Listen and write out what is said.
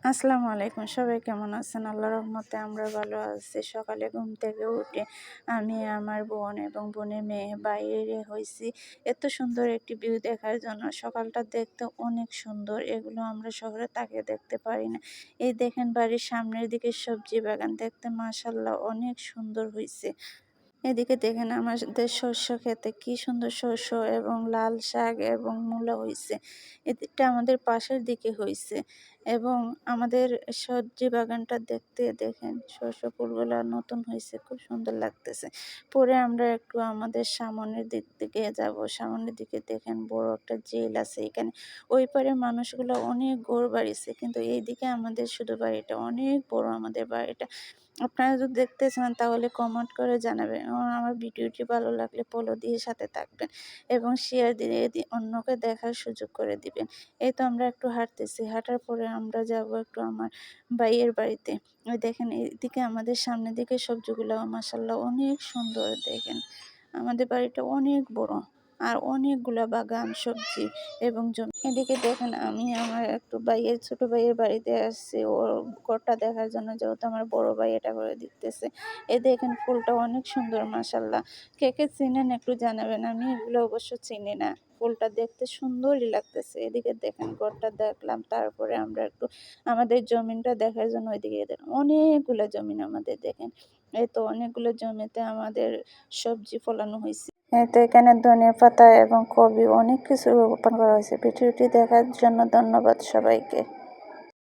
আসসালামু আলাইকুম, সবাই কেমন আছেন? আল্লাহর রহমতে আমরা ভালো আছি। সকালে ঘুম থেকে উঠে আমি, আমার বোন এবং বোনের মেয়ে বাইরে হয়েছি এত সুন্দর একটি ভিউ দেখার জন্য। সকালটা দেখতে অনেক সুন্দর, এগুলো আমরা শহরে তাকিয়ে দেখতে পারি না। এই দেখেন বাড়ির সামনের দিকে সবজি বাগান, দেখতে মাশাআল্লাহ অনেক সুন্দর হয়েছে। এদিকে দেখেন আমাদের শস্য ক্ষেতে কি সুন্দর শস্য এবং লাল শাক এবং মূলা হইছে। এদিকটা আমাদের পাশের দিকে হইছে এবং আমাদের সবজি বাগানটা দেখতে দেখেন শস্য ফুলগুলা নতুন হইছে, খুব সুন্দর লাগতেছে। পরে আমরা একটু আমাদের সামনের দিক থেকে যাব। সামনের দিকে দেখেন বড় একটা জেল আছে এখানে। ওই পারে মানুষগুলো অনেক ঘর বাড়িছে, কিন্তু এইদিকে আমাদের শুধু বাড়িটা অনেক বড়, আমাদের বাড়িটা। আপনারা যদি দেখতে চান তাহলে কমেন্ট করে জানাবেন এবং আমার ভিডিওটি ভালো লাগলে ফলো দিয়ে সাথে থাকবেন এবং শেয়ার দিয়ে অন্যকে দেখার সুযোগ করে দিবেন। এই তো আমরা একটু হাঁটতেছি, হাঁটার পরে আমরা যাব একটু আমার ভাইয়ের বাড়িতে। ওই দেখেন এইদিকে আমাদের সামনের দিকে সবজিগুলো মাশাআল্লাহ অনেক সুন্দর। দেখেন আমাদের বাড়িটা অনেক বড় আর অনেকগুলা বাগান সবজি এবং জমি। এদিকে দেখেন আমি আমার একটু ভাইয়ের ছোট ভাইয়ের বাড়িতে আসছি ওর ঘরটা দেখার জন্য, যেহেতু আমার বড় ভাই এটা করে দিতেছে। এই দেখেন ফুলটা অনেক সুন্দর মাশাআল্লাহ। কে কে চিনেন একটু জানাবেন, আমি এগুলো অবশ্য চিনি না। ফুলটা দেখতে সুন্দরই লাগতেছে। এদিকে দেখেন ঘরটা দেখলাম, তারপরে আমরা একটু আমাদের জমিনটা দেখার জন্য ওইদিকে দেখেন অনেকগুলো জমিন আমাদের। দেখেন এই তো অনেকগুলো জমিতে আমাদের সবজি ফলানো হয়েছে। এই তো এখানে ধনিয়া পাতা এবং কবি অনেক কিছু রোপণ করা হয়েছে। ভিডিওটি দেখার জন্য ধন্যবাদ সবাইকে।